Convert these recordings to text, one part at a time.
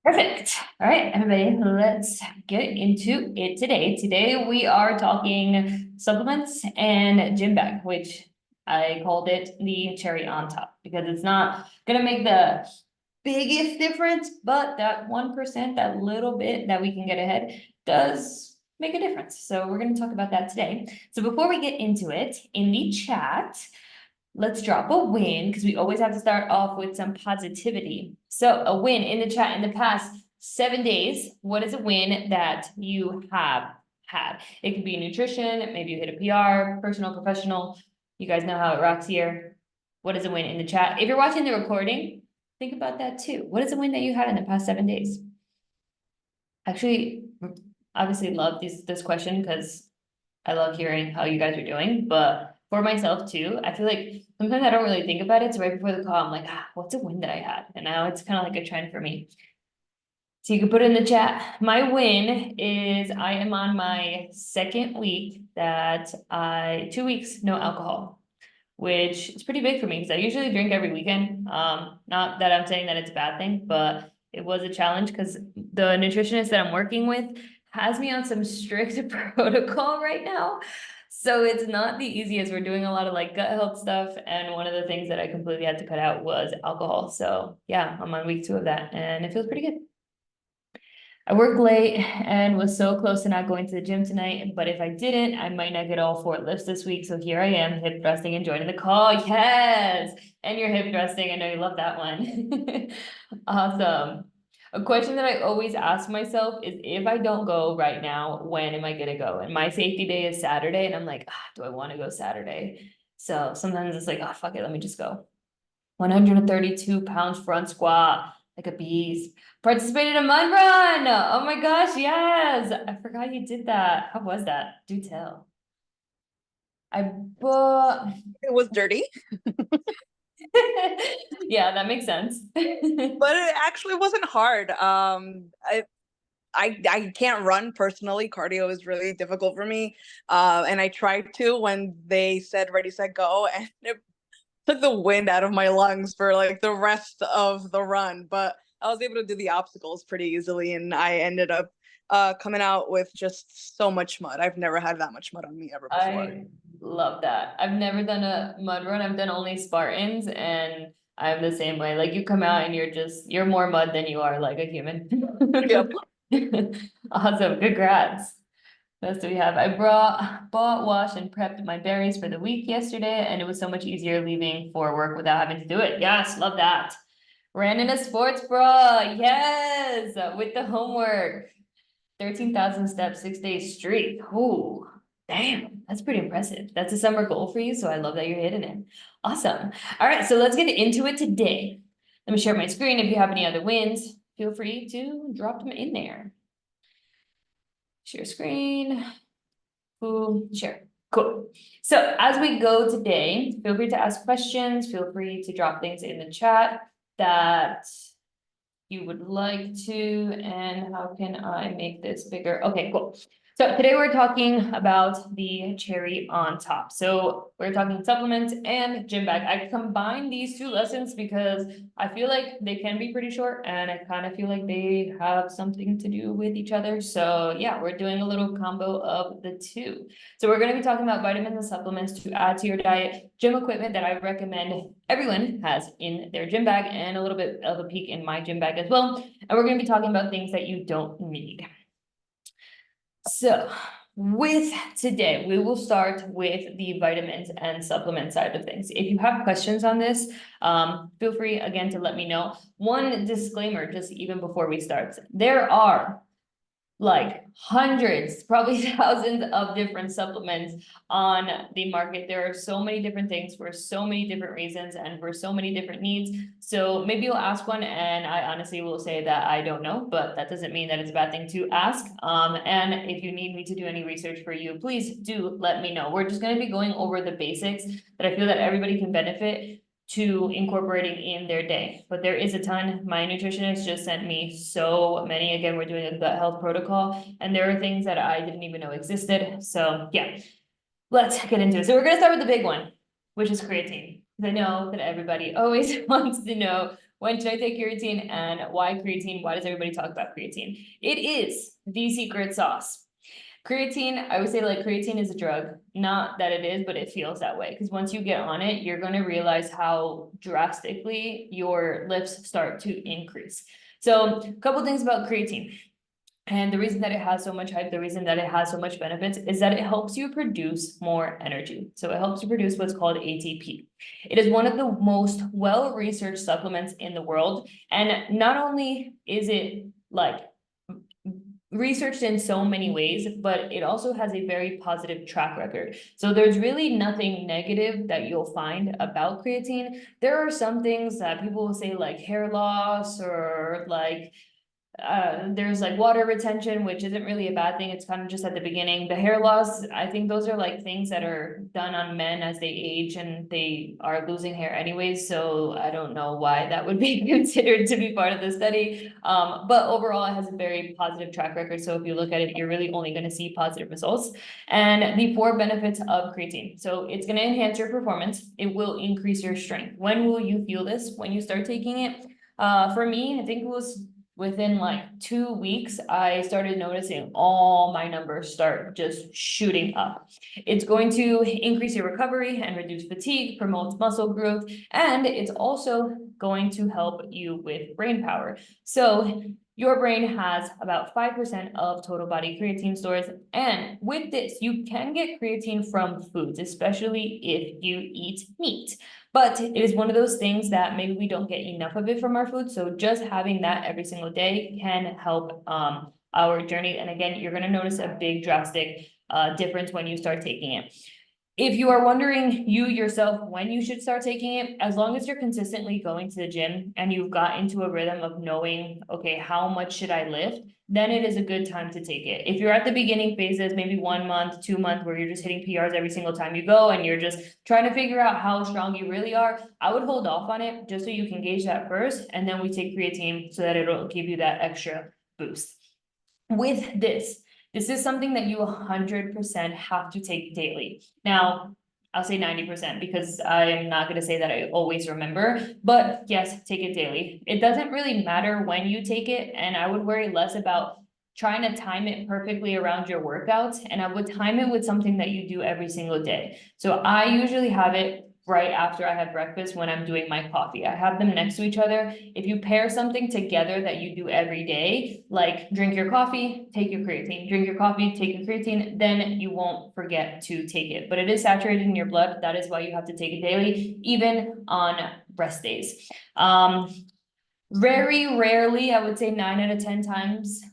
Perfect. All right, everybody, let's get into it today. Today we are talking supplements and gym bag, which I called it the cherry on top because it's not gonna make the biggest difference, but that 1%, that little bit that we can get ahead does make a difference. So we're gonna talk about that today. So before we get into it, in the chat, let's drop a win because we always have to start off with some positivity. So a win in the chat in the past 7 days. What is a win that you have had? It could be nutrition, maybe you hit a PR, personal, professional. You guys know how it rocks here. What is a win in the chat? If you're watching the recording, think about that too. What is a win that you had in the past 7 days? Actually, obviously love this question because I love hearing how you guys are doing, but for myself too, I feel like sometimes I don't really think about it. So right before the call, I'm like, what's a win that I had? And now it's kind of like a trend for me. So you can put it in the chat. My win is I am on my second week that 2 weeks, no alcohol, which is pretty big for me because I usually drink every weekend. Not that I'm saying that it's a bad thing, but it was a challenge because the nutritionist that I'm working with has me on some strict protocol right now. So it's not the easiest. We're doing a lot of like gut health stuff. And one of the things that I completely had to cut out was alcohol. So yeah, I'm on week 2 of that and it feels pretty good. I worked late and was so close to not going to the gym tonight, but if I didn't, I might not get all 4 lifts this week. So here I am, hip thrusting and joining the call. Yes. And you're hip thrusting. I know you love that one. Awesome. A question that I always ask myself is if I don't go right now, when am I gonna go? And my safety day is Saturday, and I'm like, do I want to go Saturday? So sometimes it's like, fuck it, let me just go. 132 pounds front squat, like a beast. Participated in a mud run. Oh my gosh, yes. I forgot you did that. How was that? Do tell. I bought. It was dirty, Yeah, that makes sense. but it actually wasn't hard. I can't run personally. Cardio is really difficult for me. And I tried to when they said ready, set, go, and it took the wind out of my lungs for like the rest of the run. But I was able to do the obstacles pretty easily, and I ended up coming out with just so much mud. I've never had that much mud on me ever before. I love that. I've never done a mud run. I've done only Spartans, and I'm the same way. Like you come out and you're more mud than you are like a human. Yep. Awesome. Congrats. What else do we have? Bought, washed, and prepped my berries for the week yesterday, and it was so much easier leaving for work without having to do it. Yes, love that. Ran in a sports bra. Yes, with the homework. 13,000 steps, 6 days straight. Ooh, damn, that's pretty impressive. That's a summer goal for you, so I love that you're hitting it. Awesome. All right, so let's get into it today. Let me share my screen. If you have any other wins, feel free to drop them in there. Share screen. Ooh, share. Cool. So as we go today, feel free to ask questions. Feel free to drop things in the chat that you would like to, and how can I make this bigger? Okay, cool. So today we're talking about the cherry on top. So we're talking supplements and gym bag. I combined these two lessons because I feel like they can be pretty short and I kind of feel like they have something to do with each other. So yeah, we're doing a little combo of the two. So we're going to be talking about vitamins and supplements to add to your diet, gym equipment that I recommend everyone has in their gym bag, and a little bit of a peek in my gym bag as well. And we're going to be talking about things that you don't need. So with today, we will start with the vitamins and supplement side of things. If you have questions on this, feel free again to let me know. One disclaimer, just even before we start, there are like hundreds, probably thousands of different supplements on the market. There are so many different things for so many different reasons and for so many different needs. So maybe you'll ask one and I honestly will say that I don't know, but that doesn't mean that it's a bad thing to ask. And if you need me to do any research for you, please do let me know. We're just going to be going over the basics that I feel that everybody can benefit to incorporating in their day. But there is a ton. My nutritionist just sent me so many. Again, we're doing a gut health protocol, and there are things that I didn't even know existed. So yeah, let's get into it. So we're gonna start with the big one, which is creatine. I know that everybody always wants to know when should I take creatine and why creatine? Why does everybody talk about creatine? It is the secret sauce. Creatine, I would say like creatine is a drug, not that it is, but it feels that way. Because once you get on it, you're going to realize how drastically your lifts start to increase. So a couple things about creatine. And the reason that it has so much hype, the reason that it has so much benefits is that it helps you produce more energy. So it helps you produce what's called ATP. It is one of the most well-researched supplements in the world. And not only is it like researched in so many ways, but it also has a very positive track record. So there's really nothing negative that you'll find about creatine. There are some things that people will say like hair loss or like there's like water retention, which isn't really a bad thing. It's kind of just at the beginning. The hair loss, I think those are like things that are done on men as they age and they are losing hair anyways. So I don't know why that would be considered to be part of the study. But overall, it has a very positive track record. So if you look at it, you're really only going to see positive results. And the 4 benefits of creatine. So it's going to enhance your performance. It will increase your strength. When will you feel this? When you start taking it? For me, I think it was within like 2 weeks, I started noticing all my numbers start just shooting up. It's going to increase your recovery and reduce fatigue, promotes muscle growth, and it's also going to help you with brain power. So your brain has about 5% of total body creatine stores. And with this, you can get creatine from foods, especially if you eat meat. But it is one of those things that maybe we don't get enough of it from our food. So just having that every single day can help our journey. And again, you're going to notice a big drastic difference when you start taking it. If you are wondering you yourself when you should start taking it, as long as you're consistently going to the gym and you've got into a rhythm of knowing, okay, how much should I lift, then it is a good time to take it. If you're at the beginning phases, maybe 1 month, 2 months, where you're just hitting PRs every single time you go and you're just trying to figure out how strong you really are, I would hold off on it just so you can gauge that first. And then we take creatine so that it'll give you that extra boost. With this is something that you 100% have to take daily. Now, I'll say 90% because I am not going to say that I always remember, but yes, take it daily. It doesn't really matter when you take it, and I would worry less about trying to time it perfectly around your workouts, and I would time it with something that you do every single day. So I usually have it right after I have breakfast when I'm doing my coffee. I have them next to each other. If you pair something together that you do every day, like drink your coffee, take your creatine, drink your coffee, take your creatine, then you won't forget to take it. But it is saturated in your blood. That is why you have to take it daily, even on rest days. Very rarely, I would say 9 out of 10 times,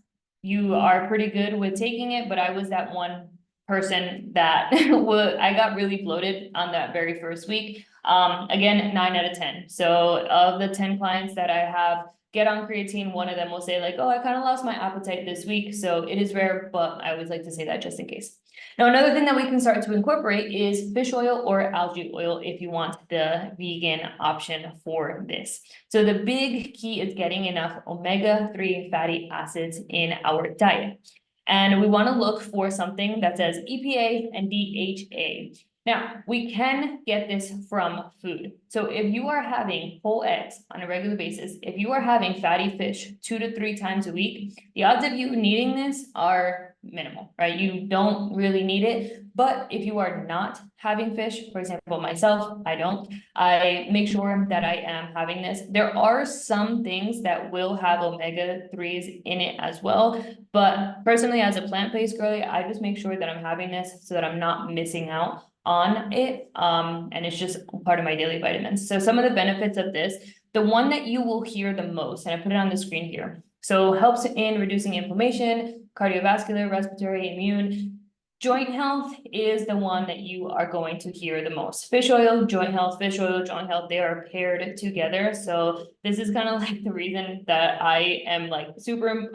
you are pretty good with taking it, but I was that one person that I got really bloated on that very first week. Again, 9 out of 10. So of the 10 clients that I have get on creatine, one of them will say like, oh, I kind of lost my appetite this week. So it is rare, but I always like to say that just in case. Now, another thing that we can start to incorporate is fish oil or algae oil if you want the vegan option for this. So the big key is getting enough omega-3 fatty acids in our diet. And we want to look for something that says EPA and DHA. Now, we can get this from food. So if you are having whole eggs on a regular basis, if you are having fatty fish 2 to 3 times a week, the odds of you needing this are minimal, right? You don't really need it. But if you are not having fish, for example, myself, I make sure that I am having this. There are some things that will have omega-3s in it as well. But personally, as a plant-based girly, I just make sure that I'm having this so that I'm not missing out on it. And it's just part of my daily vitamins. So some of the benefits of this, the one that you will hear the most, and I put it on the screen here. So helps in reducing inflammation, cardiovascular, respiratory, immune. Joint health is the one that you are going to hear the most. Fish oil, joint health, fish oil, joint health, they are paired together. So this is kind of like the reason that I am like super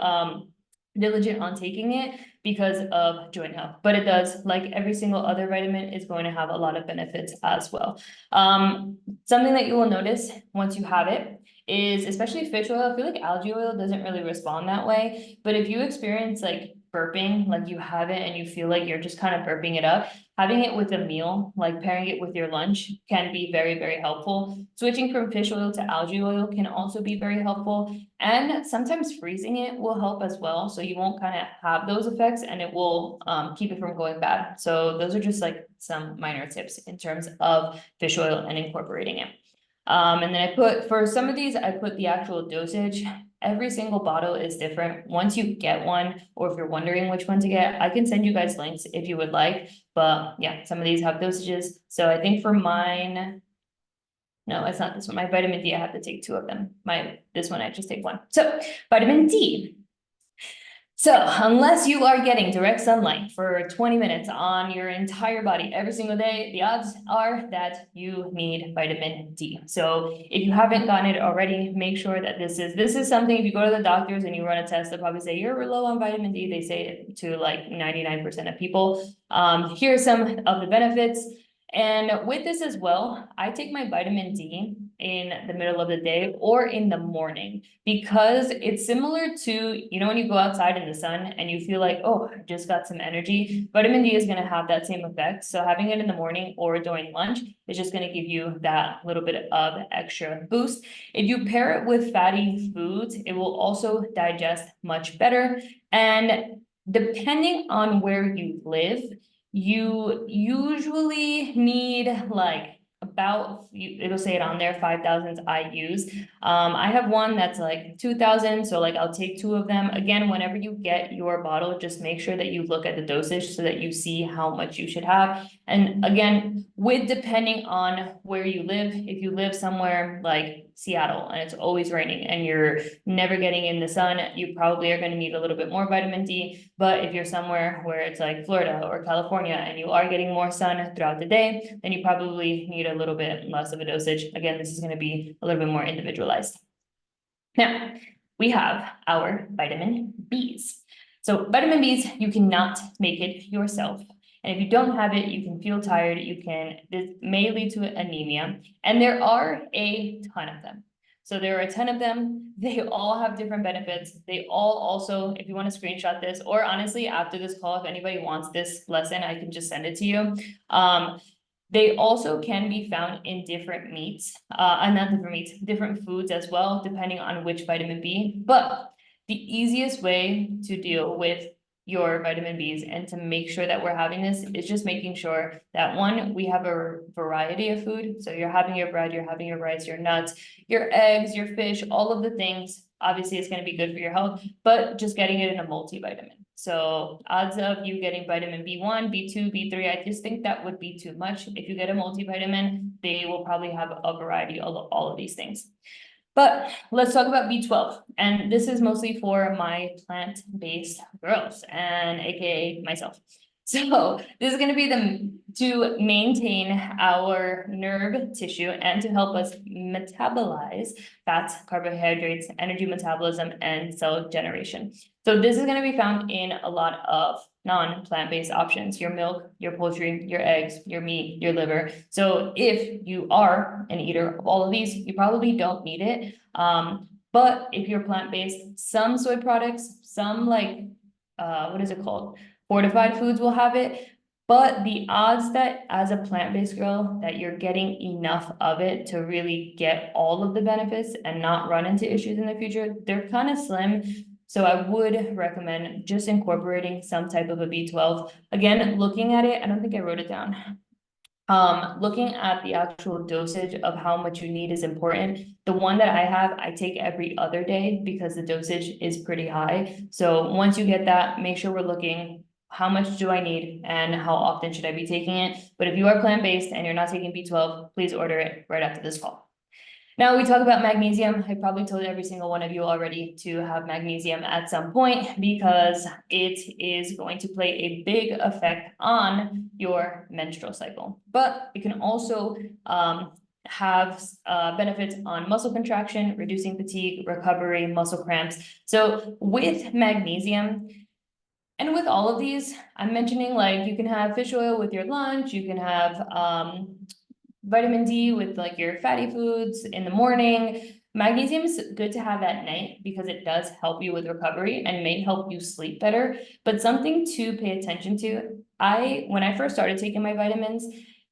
diligent on taking it because of joint health. But it does, like every single other vitamin, is going to have a lot of benefits as well. Something that you will notice once you have it is, especially fish oil, I feel like algae oil doesn't really respond that way. But if you experience like burping, like you have it and you feel like you're just kind of burping it up, having it with a meal, like pairing it with your lunch, can be very, very helpful. Switching from fish oil to algae oil can also be very helpful. And sometimes freezing it will help as well, so you won't kind of have those effects and it will keep it from going bad. So those are just like some minor tips in terms of fish oil and incorporating it. And then for some of these, I put the actual dosage. Every single bottle is different. Once you get one, or if you're wondering which one to get, I can send you guys links if you would like. But yeah, some of these have dosages. So I think for mine, no, it's not this one. My vitamin D, I have to take 2 of them. This one, I just take 1. So vitamin D. So unless you are getting direct sunlight for 20 minutes on your entire body every single day, the odds are that you need vitamin D. So if you haven't gotten it already, make sure that this is something, if you go to the doctors and you run a test, they'll probably say you're low on vitamin D. They say it to like 99% of people. Here are some of the benefits. And with this as well, I take my vitamin D in the middle of the day or in the morning, because it's similar to, you know, when you go outside in the sun and you feel like, oh, I just got some energy, vitamin D is going to have that same effect. So having it in the morning or during lunch is just going to give you that little bit of extra boost. If you pair it with fatty foods, it will also digest much better. And depending on where you live, you usually need like it'll say it on there, 5,000 IUs. I have one that's like 2,000, so like I'll take 2 of them. Again, whenever you get your bottle, just make sure that you look at the dosage so that you see how much you should have. And again, depending on where you live, if you live somewhere like Seattle and it's always raining and you're never getting in the sun, you probably are going to need a little bit more vitamin D. But if you're somewhere where it's like Florida or California and you are getting more sun throughout the day, then you probably need a little bit less of a dosage. Again, this is going to be a little bit more individualized. Now, we have our vitamin Bs. So vitamin Bs, you cannot make it yourself. And if you don't have it, you can feel tired, this may lead to anemia, and there are a ton of them. So there are a ton of them. They all have different benefits. They all also, if you want to screenshot this, or honestly, after this call, if anybody wants this lesson, I can just send it to you. They also can be found in different meats, not different meats, different foods as well, depending on which vitamin B. But the easiest way to deal with your vitamin Bs and to make sure that we're having this is just making sure that, one, we have a variety of food. So you're having your bread, you're having your rice, your nuts, your eggs, your fish, all of the things. Obviously, it's going to be good for your health, but just getting it in a multivitamin. So odds of you getting vitamin B1, B2, B3, I just think that would be too much. If you get a multivitamin, they will probably have a variety of all of these things. But let's talk about B12. And this is mostly for my plant-based girls, and AKA myself. So this is going to be to maintain our nerve tissue and to help us metabolize fats, carbohydrates, energy metabolism, and cell generation. So this is going to be found in a lot of non-plant-based options: your milk, your poultry, your eggs, your meat, your liver. So if you are an eater of all of these, you probably don't need it. But if you're plant-based, some soy products, some like, what is it called? Fortified foods will have it, but the odds that as a plant-based girl that you're getting enough of it to really get all of the benefits and not run into issues in the future, they're kind of slim. So I would recommend just incorporating some type of a B12. Again, looking at it, I don't think I wrote it down. Looking at the actual dosage of how much you need is important. The one that I have, I take every other day because the dosage is pretty high. So once you get that, make sure we're looking, how much do I need and how often should I be taking it? But if you are plant-based and you're not taking B12, please order it right after this call. Now we talk about magnesium. I probably told every single one of you already to have magnesium at some point because it is going to play a big effect on your menstrual cycle. But it can also have benefits on muscle contraction, reducing fatigue, recovery, muscle cramps. So with magnesium, and with all of these, I'm mentioning like you can have fish oil with your lunch, you can have vitamin D with like your fatty foods in the morning. Magnesium is good to have at night because it does help you with recovery and may help you sleep better. But something to pay attention to, when I first started taking my vitamins,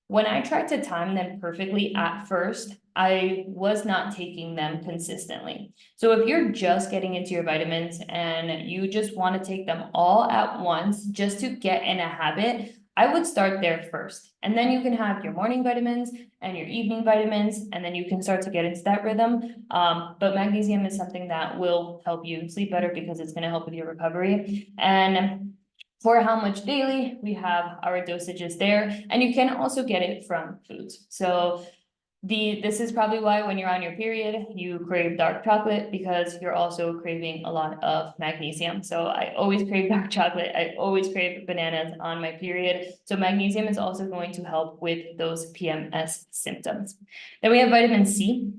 when I tried to time them perfectly at first, I was not taking them consistently. So if you're just getting into your vitamins and you just want to take them all at once just to get in a habit, I would start there first. And then you can have your morning vitamins and your evening vitamins, and then you can start to get into that rhythm. But magnesium is something that will help you sleep better because it's gonna help with your recovery. And for how much daily, we have our dosages there, and you can also get it from foods. So this is probably why when you're on your period, you crave dark chocolate because you're also craving a lot of magnesium. So I always crave dark chocolate. I always crave bananas on my period. So magnesium is also going to help with those PMS symptoms. Then we have vitamin C.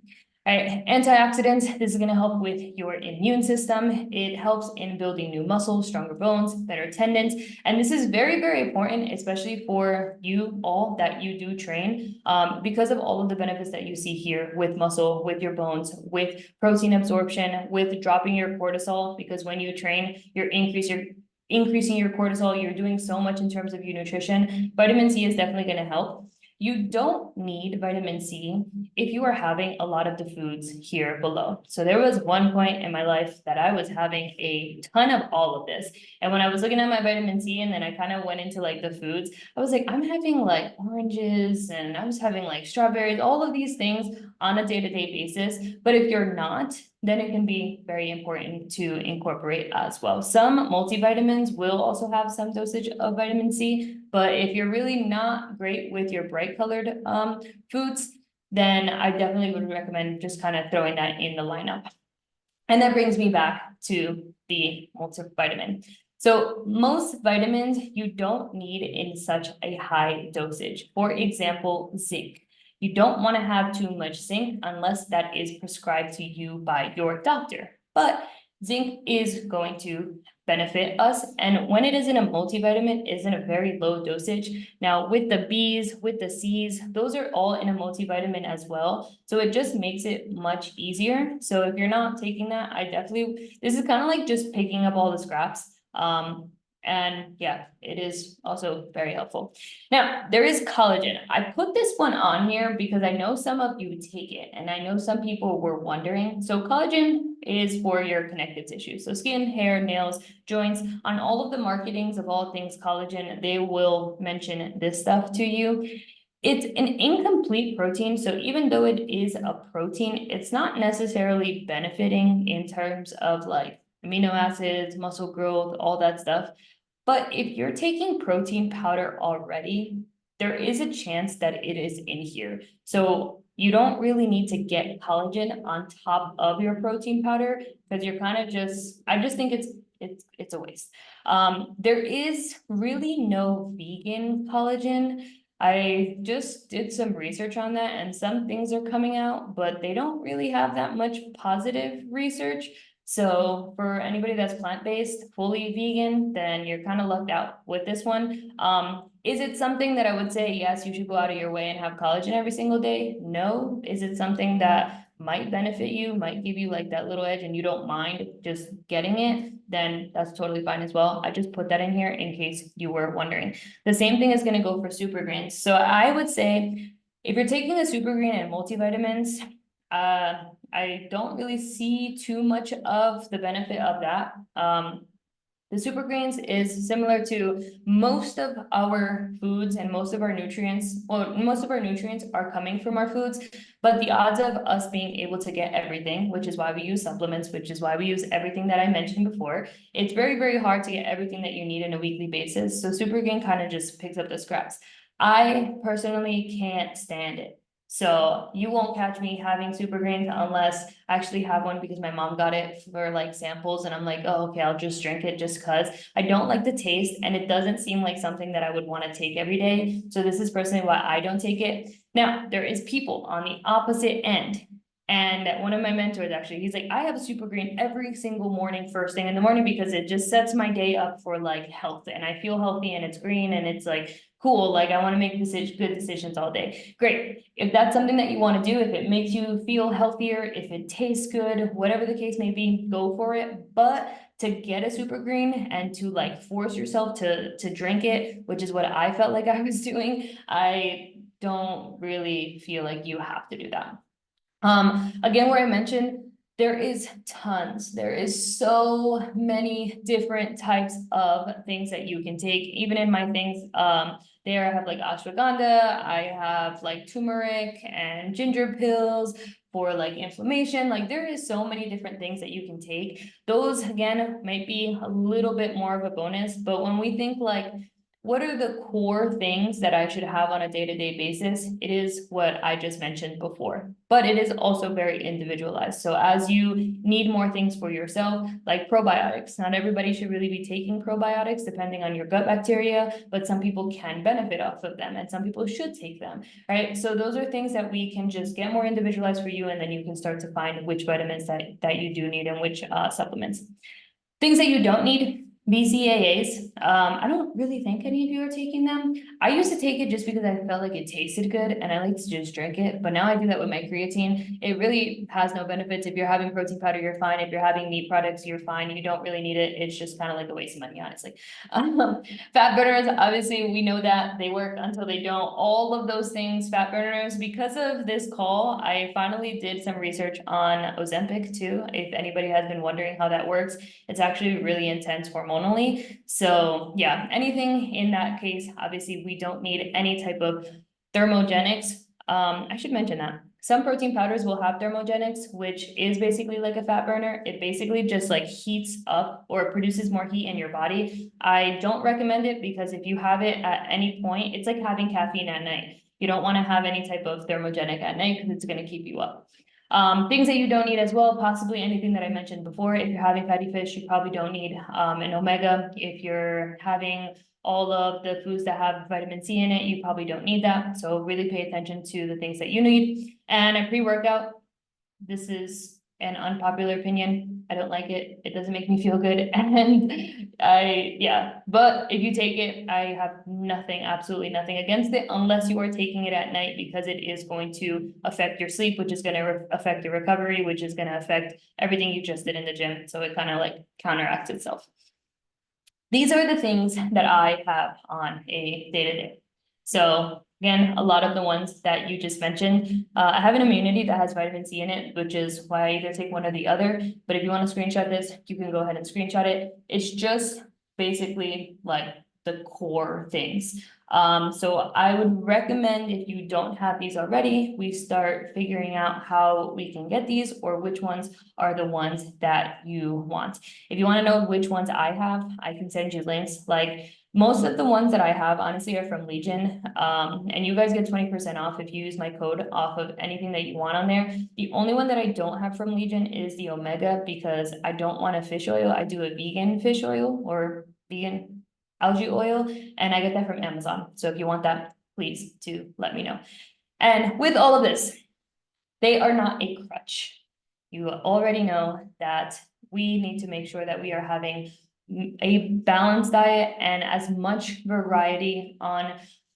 All right, antioxidants, this is gonna help with your immune system. It helps in building new muscles, stronger bones, better tendons. And this is very, very important, especially for you all that you do train, because of all of the benefits that you see here with muscle, with your bones, with protein absorption, with dropping your cortisol, because when you train, you're increasing your cortisol, you're doing so much in terms of your nutrition. Vitamin C is definitely gonna help. You don't need vitamin C if you are having a lot of the foods here below. So there was one point in my life that I was having a ton of all of this. And when I was looking at my vitamin C and then I kind of went into like the foods, I was like, I'm having like oranges and I was having like strawberries, all of these things on a day-to-day basis. But if you're not, then it can be very important to incorporate as well. Some multivitamins will also have some dosage of vitamin C, but if you're really not great with your bright colored foods, then I definitely would recommend just kind of throwing that in the lineup. And that brings me back to the multivitamin. So most vitamins you don't need in such a high dosage. For example, zinc. You don't want to have too much zinc unless that is prescribed to you by your doctor. But zinc is going to benefit us. And when it is in a multivitamin, it is in a very low dosage. Now with the B's, with the C's, those are all in a multivitamin as well. So it just makes it much easier. So if you're not taking that, this is kind of like just picking up all the scraps. And yeah, it is also very helpful. Now, there is collagen. I put this one on here because I know some of you take it and I know some people were wondering. So collagen is for your connective tissue. So skin, hair, nails, joints, on all of the marketings of all things collagen, they will mention this stuff to you. It's an incomplete protein, so even though it is a protein, it's not necessarily benefiting in terms of like amino acids, muscle growth, all that stuff. But if you're taking protein powder already, there is a chance that it is in here. So you don't really need to get collagen on top of your protein powder because you're kind of I just think it's a waste. There is really no vegan collagen. I just did some research on that and some things are coming out, but they don't really have that much positive research. So for anybody that's plant-based, fully vegan, then you're kind of lucked out with this one. Is it something that I would say, yes, you should go out of your way and have collagen every single day? No. Is it something that might benefit you, might give you like that little edge and you don't mind just getting it? Then that's totally fine as well. I just put that in here in case you were wondering. The same thing is gonna go for super greens. So I would say if you're taking a super green and multivitamins, I don't really see too much of the benefit of that. The super greens is similar to most of our foods and most of our nutrients. Well, most of our nutrients are coming from our foods, but the odds of us being able to get everything, which is why we use supplements, which is why we use everything that I mentioned before, it's very, very hard to get everything that you need on a weekly basis. So super green kind of just picks up the scraps. I personally can't stand it. So you won't catch me having super greens unless I actually have one because my mom got it for like samples and I'm like, oh, okay, I'll just drink it just cause I don't like the taste and it doesn't seem like something that I would want to take every day. So this is personally why I don't take it. Now, there is people on the opposite end. And one of my mentors actually, he's like, I have a super green every single morning, first thing in the morning, because it just sets my day up for like health and I feel healthy and it's green and it's like cool, like I wanna make good decisions all day. Great, if that's something that you wanna do, if it makes you feel healthier, if it tastes good, whatever the case may be, go for it. But to get a super green and to like force yourself to drink it, which is what I felt like I was doing, I don't really feel like you have to do that. Again, where I mentioned, there is so many different types of things that you can take. Even in my things, there I have like ashwagandha, I have like turmeric and ginger pills for like inflammation. Like there is so many different things that you can take. Those again might be a little bit more of a bonus, but when we think like, what are the core things that I should have on a day-to-day basis? It is what I just mentioned before, but it is also very individualized. So as you need more things for yourself, like probiotics, not everybody should really be taking probiotics depending on your gut bacteria, but some people can benefit off of them and some people should take them, right? So those are things that we can just get more individualized for you, and then you can start to find which vitamins that you do need and which supplements. Things that you don't need, BCAAs. I don't really think any of you are taking them. I used to take it just because I felt like it tasted good and I like to just drink it, but now I do that with my creatine. It really has no benefits. If you're having protein powder, you're fine. If you're having meat products, you're fine. You don't really need it. It's just kind of like a waste of money, honestly. Fat burners, obviously, we know that they work until they don't. All of those things, fat burners. Because of this call, I finally did some research on Ozempic too. If anybody has been wondering how that works, it's actually really intense hormonally. So yeah, anything in that case, obviously we don't need any type of thermogenics. I should mention that some protein powders will have thermogenics, which is basically like a fat burner. It basically just like heats up or produces more heat in your body. I don't recommend it because if you have it at any point, it's like having caffeine at night. You don't want to have any type of thermogenic at night because it's going to keep you up. Things that you don't need as well, possibly anything that I mentioned before. If you're having fatty fish, you probably don't need an omega. If you're having all of the foods that have vitamin C in it, you probably don't need that. So really pay attention to the things that you need. And a pre-workout, this is an unpopular opinion. I don't like it. It doesn't make me feel good. And yeah, but if you take it, I have nothing, absolutely nothing against it, unless you are taking it at night, because it is going to affect your sleep, which is going to affect your recovery, which is going to affect everything you just did in the gym. So it kind of like counteracts itself. These are the things that I have on a day-to-day. So again, a lot of the ones that you just mentioned, I have an immunity that has vitamin C in it, which is why I either take one or the other. But if you want to screenshot this, you can go ahead and screenshot it. It's just basically like the core things. So I would recommend, if you don't have these already, we start figuring out how we can get these or which ones are the ones that you want. If you want to know which ones I have, I can send you links. Like most of the ones that I have honestly are from Legion. And you guys get 20% off if you use my code off of anything that you want on there. The only one that I don't have from Legion is the Omega, because I don't want a fish oil. I do a vegan fish oil or vegan algae oil, and I get that from Amazon. So if you want that, please do let me know. And with all of this, they are not a crutch. You already know that we need to make sure that we are having a balanced diet and as much variety on,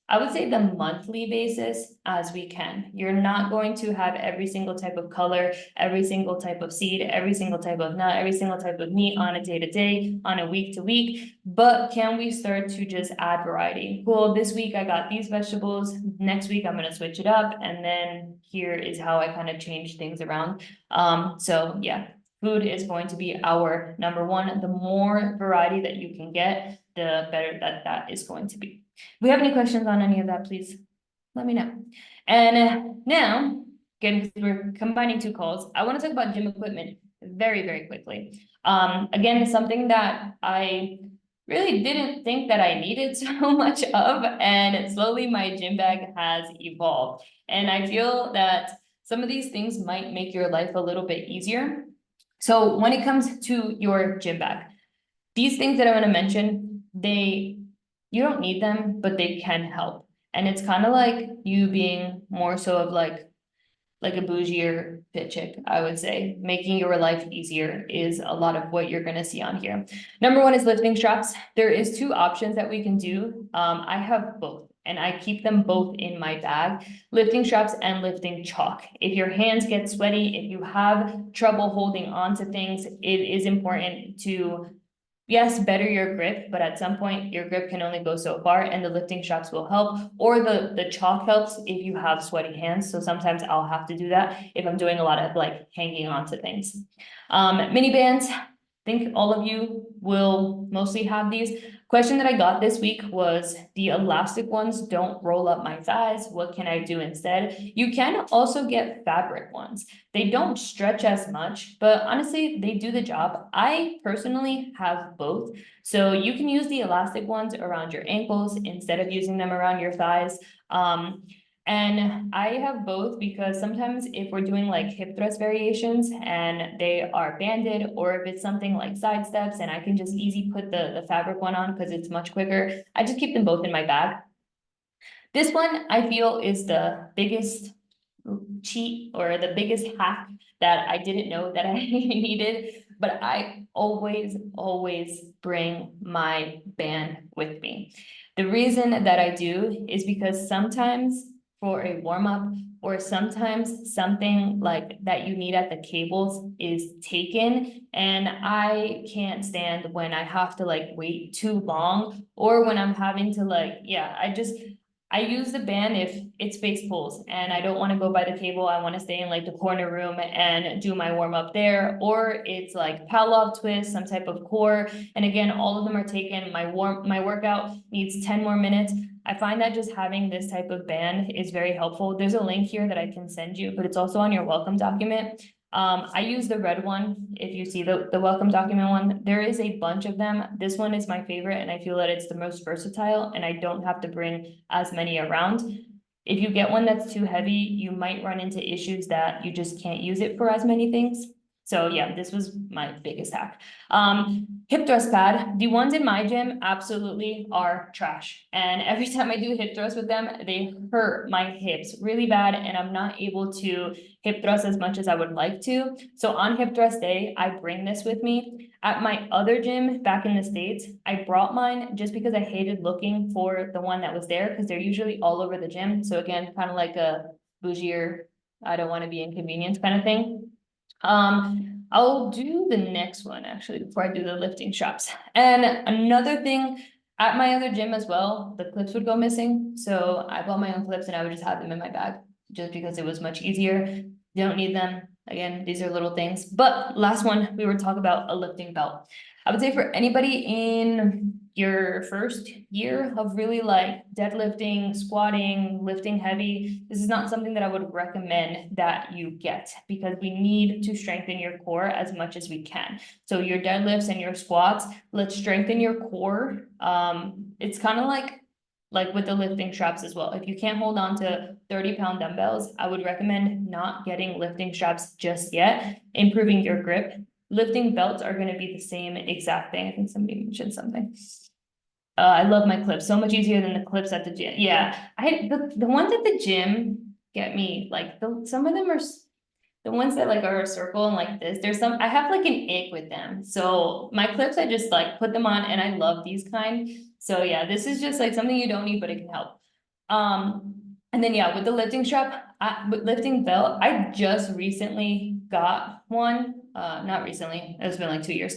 I would say, the monthly basis as we can. You're not going to have every single type of color, every single type of seed, every single type of nut, every single type of meat on a day-to-day, on a week-to-week, but can we start to just add variety? Well, this week I got these vegetables, next week I'm gonna switch it up, and then here is how I kind of change things around. So yeah, food is going to be our number one. The more variety that you can get, the better that is going to be. If we have any questions on any of that, please let me know. And now, again, because we're combining two calls, I want to talk about gym equipment very, very quickly. Again, it's something that I really didn't think that I needed so much of, and slowly my gym bag has evolved. And I feel that some of these things might make your life a little bit easier. So when it comes to your gym bag, these things that I'm gonna mention, you don't need them, but they can help. And it's kind of like you being more so of like a bougier fit chick, I would say. Making your life easier is a lot of what you're gonna see on here. Number one is lifting straps. There is two options that we can do. I have both. and I keep them both in my bag, lifting straps and lifting chalk. If your hands get sweaty, if you have trouble holding on to things, it is important to, yes, better your grip, but at some point your grip can only go so far and the lifting straps will help, or the chalk helps if you have sweaty hands. So sometimes I'll have to do that if I'm doing a lot of like hanging on to things. Mini bands, I think all of you will mostly have these. Question that I got this week was the elastic ones don't roll up my thighs. What can I do instead? You can also get fabric ones. They don't stretch as much, but honestly, they do the job. I personally have both. So you can use the elastic ones around your ankles instead of using them around your thighs. And I have both because sometimes if we're doing like hip thrust variations and they are banded, or if it's something like side steps and I can just easy put the fabric one on because it's much quicker, I just keep them both in my bag. This one I feel is the biggest cheat or the biggest hack that I didn't know that I needed, but I always bring my band with me. The reason that I do is because sometimes for a warm-up or sometimes something like that you need at the cables is taken, and I can't stand when I have to like wait too long or when I'm having to like, yeah, I use the band if it's face pulls and I don't want to go by the cable. I want to stay in like the corner room and do my warm up there, or it's like Pavlov twist, some type of core. And again, all of them are taken. My workout needs 10 more minutes. I find that just having this type of band is very helpful. There's a link here that I can send you, but it's also on your welcome document. I use the red one. If you see the welcome document one, there is a bunch of them. This one is my favorite and I feel that it's the most versatile and I don't have to bring as many around. If you get one that's too heavy, you might run into issues that you just can't use it for as many things. So yeah, this was my biggest hack. Hip thrust pad, the ones in my gym absolutely are trash. And every time I do hip thrust with them, they hurt my hips really bad and I'm not able to hip thrust as much as I would like to. So on hip thrust day, I bring this with me. At my other gym back in the States, I brought mine just because I hated looking for the one that was there because they're usually all over the gym. So again, kind of like a bougier, I don't want to be inconvenienced kind of thing. I'll do the next one actually before I do the lifting straps. And another thing at my other gym as well, the clips would go missing. So I bought my own clips and I would just have them in my bag just because it was much easier. You don't need them. Again, these are little things. But last one, we were talking about a lifting belt. I would say for anybody in your first year of really like deadlifting, squatting, lifting heavy, this is not something that I would recommend that you get because we need to strengthen your core as much as we can. So your deadlifts and your squats, let's strengthen your core. It's kind of like with the lifting straps as well. If you can't hold on to 30-pound dumbbells, I would recommend not getting lifting straps just yet, improving your grip. Lifting belts are going to be the same exact thing. I think somebody mentioned something. I love my clips, so much easier than the clips at the gym. Yeah, the ones at the gym get me like some of them are the ones that like are a circle and like this. There's some I have like an ick with them. So my clips, I just like put them on and I love these kind. So yeah, this is just like something you don't need, but it can help. And then yeah, with the lifting strap, with lifting belt, I just recently got one. Not recently, it's been like 2 years.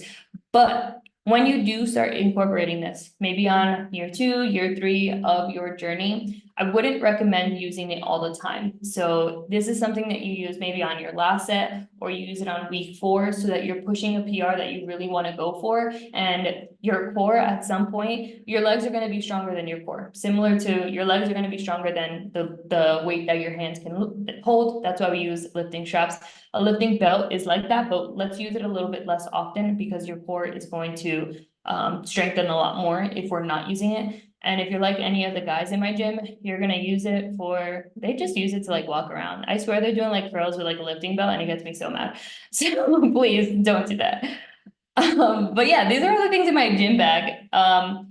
But when you do start incorporating this, maybe on year 2, year 3 of your journey, I wouldn't recommend using it all the time. So this is something that you use maybe on your last set or you use it on week 4 so that you're pushing a PR that you really want to go for. And your core at some point, your legs are going to be stronger than your core. Similar to your legs are going to be stronger than the weight that your hands can hold. That's why we use lifting straps. A lifting belt is like that, but let's use it a little bit less often because your core is going to strengthen a lot more if we're not using it. And if you're like any of the guys in my gym, you're gonna use it they just use it to like walk around. I swear they're doing like curls with like a lifting belt and it gets me so mad. So please don't do that. But yeah, these are all the things in my gym bag.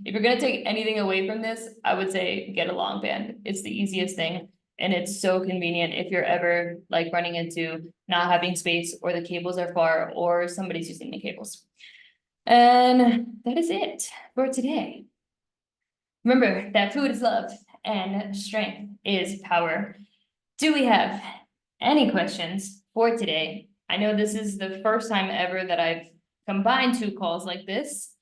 If you're gonna take anything away from this, I would say get a long band. It's the easiest thing. And it's so convenient if you're ever like running into not having space or the cables are far or somebody's using the cables. And that is it for today. Remember that food is loved and strength is power. Do we have any questions for today? I know this is the first time ever that I've combined two calls like this.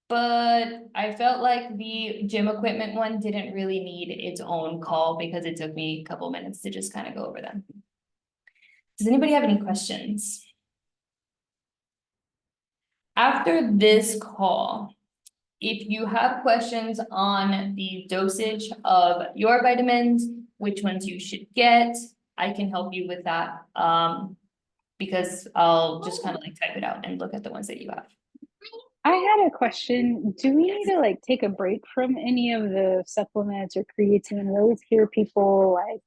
But I felt like the gym equipment one didn't really need its own call because it took me a couple minutes to just kind of go over them. Does anybody have any questions? After this call, if you have questions on the dosage of your vitamins, which ones you should get, I can help you with that. Because I'll just kind of like type it out and look at the ones that you have. I had a question. Do we need to like take a break from any of the supplements or creatine? I always hear people like,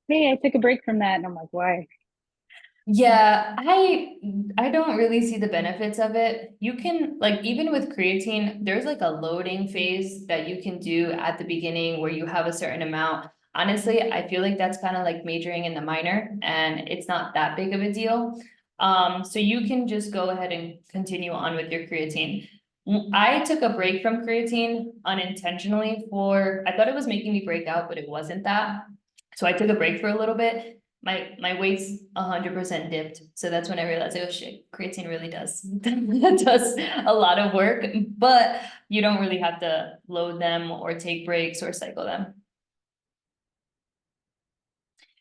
hey, I took a break from that. And I'm like, why? Yeah, I don't really see the benefits of it. You can, like, even with creatine, there's like a loading phase that you can do at the beginning where you have a certain amount. Honestly, I feel like that's kind of like majoring in the minor and it's not that big of a deal. So you can just go ahead and continue on with your creatine. I took a break from creatine unintentionally I thought it was making me break out, but it wasn't that. So I took a break for a little bit. My weight's 100% dipped, so that's when I realized, oh shit, creatine really does does a lot of work, but you don't really have to load them or take breaks or cycle them.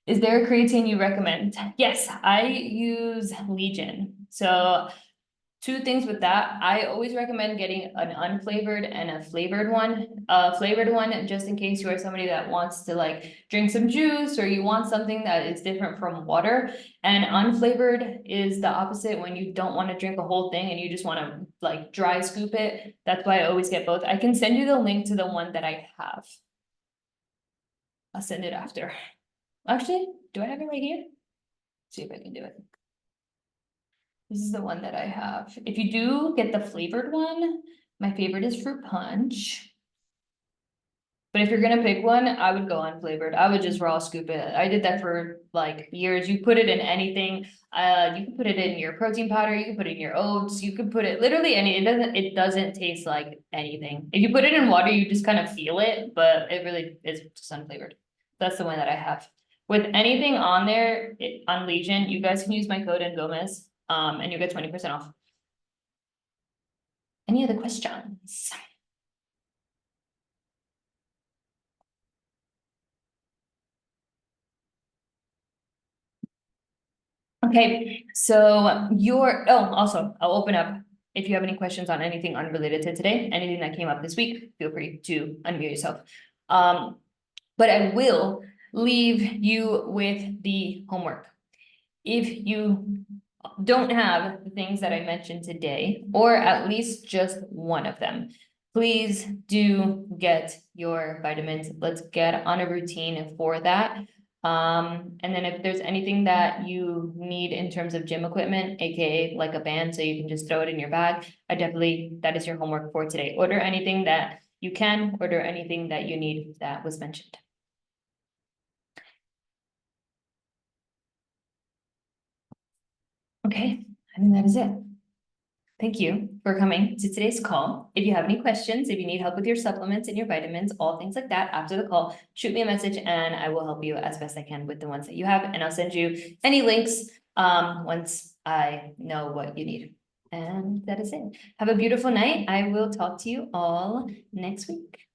Is there a creatine you recommend? Yes, I use Legion. So two things with that, I always recommend getting an unflavored and a flavored one. Flavored one, just in case you are somebody that wants to like drink some juice or you want something that is different from water. And unflavored is the opposite when you don't want to drink a whole thing and you just want to like dry scoop it. That's why I always get both. I can send you the link to the one that I have. I'll send it after. Actually, do I have it right here? See if I can do it. This is the one that I have. If you do get the flavored one, my favorite is fruit punch. But if you're gonna pick one, I would go unflavored. I would just raw scoop it. I did that for like years. You put it in anything. You can put it in your protein powder, you can put it in your oats, you can put it literally it doesn't taste like anything. If you put it in water, you just kind of feel it, but it really is just unflavored. That's the one that I have. With anything on there, on Legion, you guys can use my code Gomez. And you get 20% off. Any other questions? Okay, so also, I'll open up. If you have any questions on anything unrelated to today, anything that came up this week, feel free to unmute yourself. But I will leave you with the homework. If you don't have the things that I mentioned today, or at least just one of them, please do get your vitamins. Let's get on a routine for that. And then if there's anything that you need in terms of gym equipment, aka like a band, so you can just throw it in your bag, that is your homework for today. Order anything that you can, order anything that you need that was mentioned. Okay, I think that is it. Thank you for coming to today's call. If you have any questions, if you need help with your supplements and your vitamins, all things like that, after the call, shoot me a message and I will help you as best I can with the ones that you have. And I'll send you any links once I know what you need. And that is it. Have a beautiful night. I will talk to you all next week.